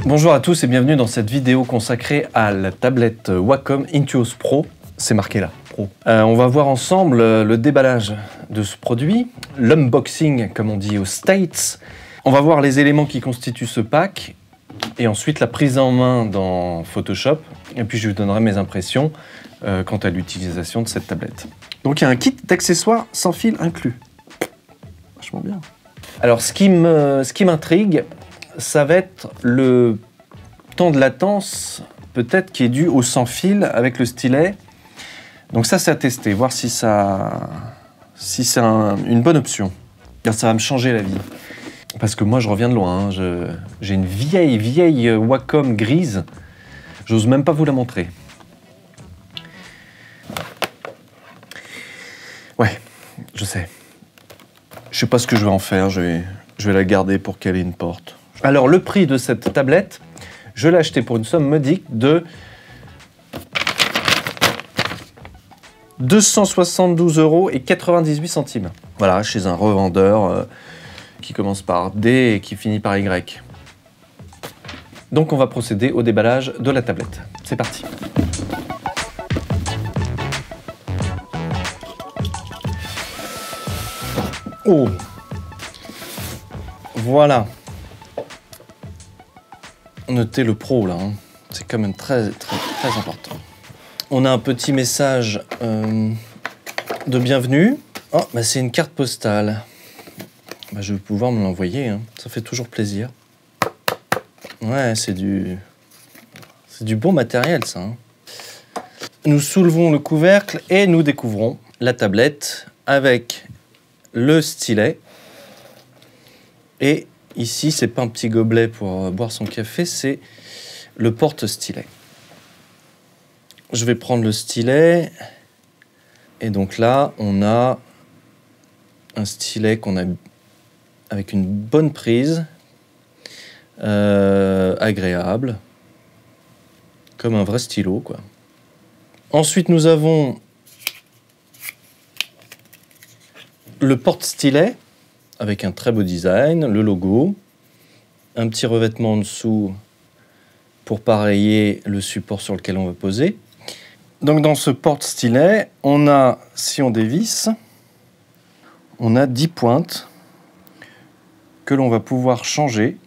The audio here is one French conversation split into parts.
Bonjour à tous et bienvenue dans cette vidéo consacrée à la tablette Wacom Intuos Pro. C'est marqué là, Pro. On va voir ensemble le déballage de ce produit, l'unboxing comme on dit aux States. On va voir les éléments qui constituent ce pack et ensuite la prise en main dans Photoshop. Et puis je vous donnerai mes impressions quant à l'utilisation de cette tablette. Donc il y a un kit d'accessoires sans fil inclus. Vachement bien. Alors ce qui m'intrigue, ça va être le temps de latence, peut-être qui est dû au sans fil avec le stylet. Donc ça, c'est à tester, voir si c'est une bonne option. Ça va me changer la vie. Parce que moi, je reviens de loin. Hein. J'ai une vieille Wacom grise. J'ose même pas vous la montrer. Ouais, je sais. Je sais pas ce que je vais en faire. Je vais la garder pour qu'elle ait une porte. Alors, le prix de cette tablette, je l'ai acheté pour une somme modique de 272,98 €. Voilà, chez un revendeur qui commence par D et qui finit par Y. Donc, on va procéder au déballage de la tablette. C'est parti. Oh! Voilà. Notez le Pro là, hein. C'est quand même très important. On a un petit message de bienvenue. Oh, bah c'est une carte postale. Bah, je vais pouvoir me l'envoyer, hein. Ça fait toujours plaisir. Ouais, c'est du bon matériel ça. Hein. Nous soulevons le couvercle et nous découvrons la tablette avec le stylet et ici, c'est pas un petit gobelet pour boire son café, c'est le porte-stylet. Je vais prendre le stylet. Et donc là, on a un stylet qu'on a avec une bonne prise, agréable, comme un vrai stylo, quoi. Ensuite, nous avons le porte-stylet, avec un très beau design, le logo, un petit revêtement en dessous pour pareiller le support sur lequel on va poser. Donc dans ce porte-stylet, on a, si on dévisse, on a 10 pointes que l'on va pouvoir changer.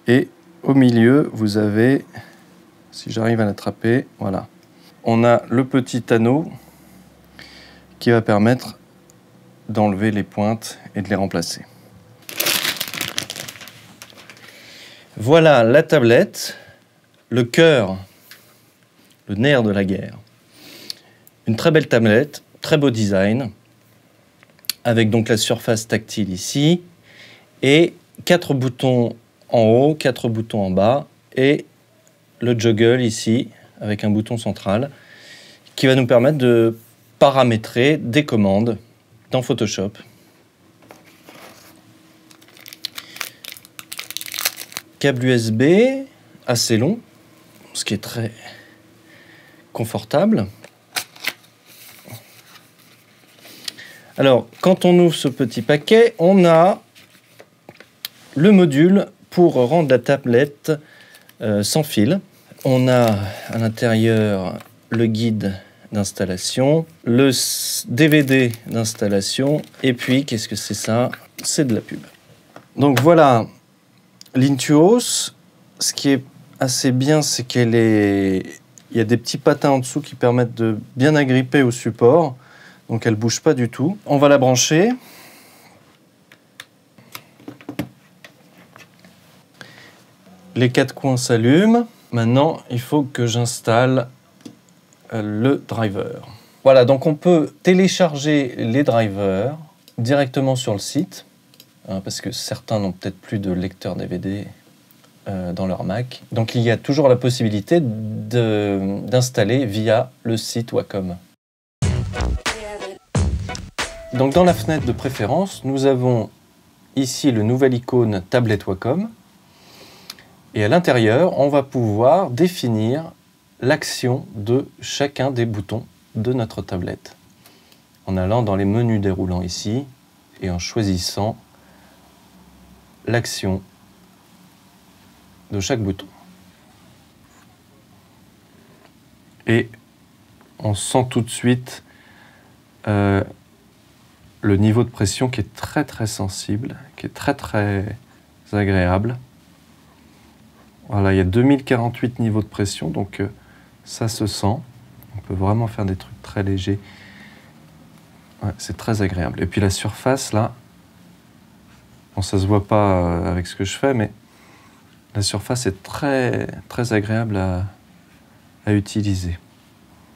Et au milieu, vous avez, si j'arrive à l'attraper, voilà. On a le petit anneau qui va permettre d'enlever les pointes et de les remplacer. Voilà la tablette, le cœur, le nerf de la guerre. Une très belle tablette, très beau design, avec donc la surface tactile ici, et 4 boutons en haut, 4 boutons en bas, et le joggle ici, avec un bouton central, qui va nous permettre de paramétrer des commandes dans Photoshop. Câble USB assez long, ce qui est très confortable. Alors, quand on ouvre ce petit paquet, on a le module pour rendre la tablette sans fil. On a à l'intérieur le guide d'installation, le DVD d'installation, et puis, qu'est-ce que c'est ça? C'est de la pub. Donc voilà l'Intuos. Ce qui est assez bien, c'est il y a des petits patins en dessous qui permettent de bien agripper au support, donc elle ne bouge pas du tout. On va la brancher. Les 4 coins s'allument. Maintenant, il faut que j'installe le driver. Voilà, donc on peut télécharger les drivers directement sur le site, hein, parce que certains n'ont peut-être plus de lecteur DVD dans leur Mac. Donc il y a toujours la possibilité d'installer via le site Wacom. Donc dans la fenêtre de préférence, nous avons ici le nouvel icône tablette Wacom. Et à l'intérieur, on va pouvoir définir l'action de chacun des boutons de notre tablette. En allant dans les menus déroulants ici et en choisissant l'action de chaque bouton. Et on sent tout de suite le niveau de pression qui est très sensible, qui est très agréable. Voilà, il y a 2048 niveaux de pression, donc ça se sent. On peut vraiment faire des trucs très légers. Ouais, c'est très agréable. Et puis la surface, là, bon, ça se voit pas avec ce que je fais, mais la surface est très agréable à utiliser.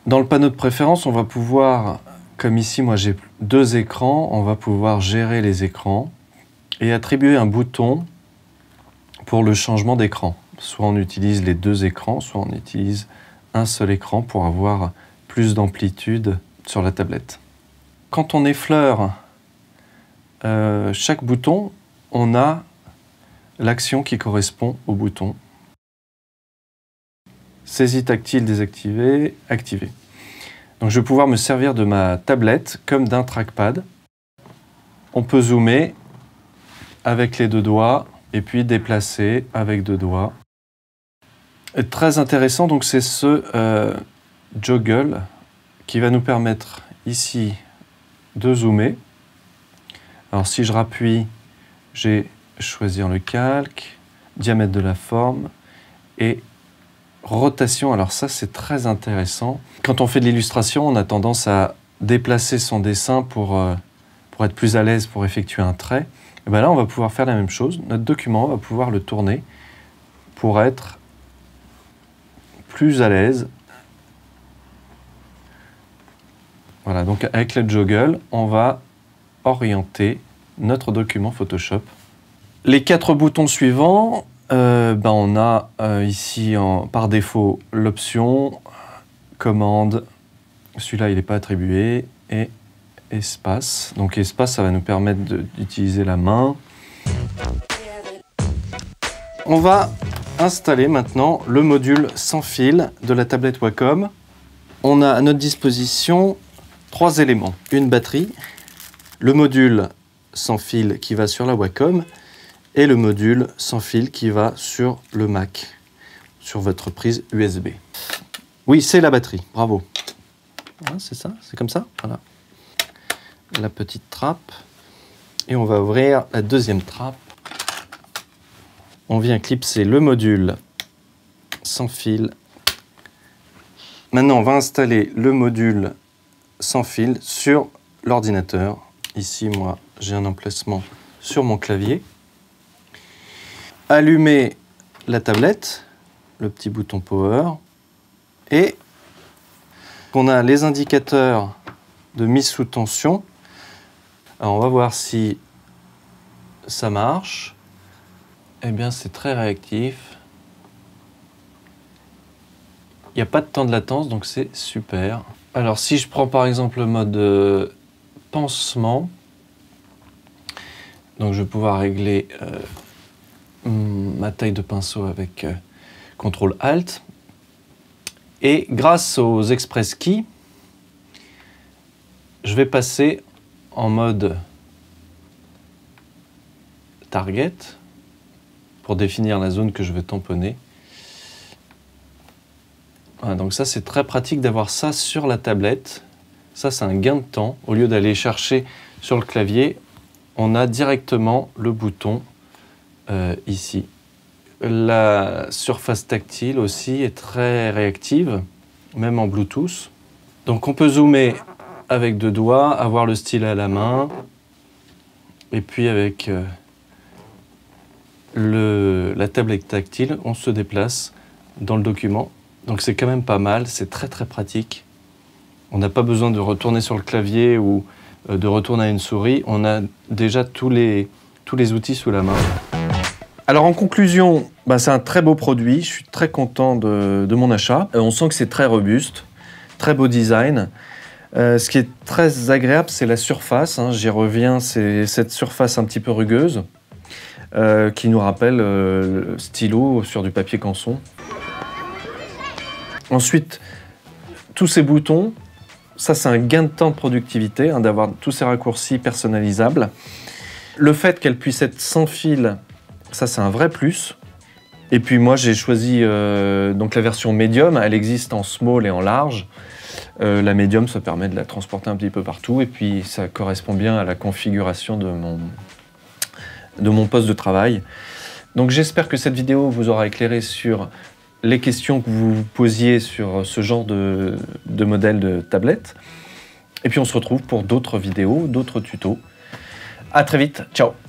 Dans le panneau de préférence, on va pouvoir, comme ici, moi j'ai 2 écrans, on va pouvoir gérer les écrans et attribuer un bouton pour le changement d'écran. Soit on utilise les 2 écrans, soit on utilise un seul écran pour avoir plus d'amplitude sur la tablette. Quand on effleure chaque bouton, on a l'action qui correspond au bouton. Saisie tactile désactivée, activée. Donc je vais pouvoir me servir de ma tablette comme d'un trackpad. On peut zoomer avec les 2 doigts et puis déplacer avec 2 doigts. Et très intéressant, donc c'est ce joggle qui va nous permettre ici de zoomer. Alors si je rappuie, j'ai choisir le calque, diamètre de la forme et rotation. Alors ça, c'est très intéressant. Quand on fait de l'illustration, on a tendance à déplacer son dessin pour être plus à l'aise pour effectuer un trait. Et bien là, on va pouvoir faire la même chose. Notre document, on va pouvoir le tourner pour être plus à l'aise. Voilà, donc avec le joggle, on va orienter notre document Photoshop. Les 4 boutons suivants, on a ici par défaut l'option, commande, celui-là il n'est pas attribué, et espace. Donc espace, ça va nous permettre d'utiliser la main. On va installer maintenant le module sans fil de la tablette Wacom. On a à notre disposition 3 éléments. Une batterie, le module sans fil qui va sur la Wacom et le module sans fil qui va sur le Mac, sur votre prise USB. Oui, c'est la batterie, bravo. Voilà, c'est ça, c'est comme ça, voilà. La petite trappe. Et on va ouvrir la deuxième trappe. On vient clipser le module sans fil. Maintenant, on va installer le module sans fil sur l'ordinateur. Ici, moi, j'ai un emplacement sur mon clavier. Allumer la tablette, le petit bouton Power, et on a les indicateurs de mise sous tension. Alors, on va voir si ça marche. Eh bien, c'est très réactif. Il n'y a pas de temps de latence, donc c'est super. Alors, si je prends par exemple le mode pansement, donc je vais pouvoir régler ma taille de pinceau avec CTRL-ALT. Et grâce aux Express Keys, je vais passer en mode Target pour définir la zone que je veux tamponner. Voilà, donc ça, c'est très pratique d'avoir ça sur la tablette. Ça, c'est un gain de temps. Au lieu d'aller chercher sur le clavier, on a directement le bouton ici. La surface tactile aussi est très réactive, même en Bluetooth. Donc on peut zoomer avec 2 doigts, avoir le stylet à la main, et puis avec la tablette tactile, on se déplace dans le document. Donc c'est quand même pas mal, c'est très pratique. On n'a pas besoin de retourner sur le clavier ou de retourner à une souris. On a déjà tous les outils sous la main. Alors en conclusion, c'est un très beau produit. Je suis très content de mon achat. On sent que c'est très robuste, très beau design. Ce qui est très agréable, c'est la surface. J'y reviens, c'est cette surface un petit peu rugueuse qui nous rappelle le stylo sur du papier canson. Ensuite, tous ces boutons, ça c'est un gain de temps de productivité, d'avoir tous ces raccourcis personnalisables. Le fait qu'elle puisse être sans fil Ça, c'est un vrai plus. Et puis moi, j'ai choisi donc la version médium. Elle existe en small et en large. La médium, ça permet de la transporter un petit peu partout. Et puis, ça correspond bien à la configuration de mon poste de travail. Donc, j'espère que cette vidéo vous aura éclairé sur les questions que vous vous posiez sur ce genre de modèle de tablette. Et puis, on se retrouve pour d'autres vidéos, d'autres tutos. À très vite. Ciao!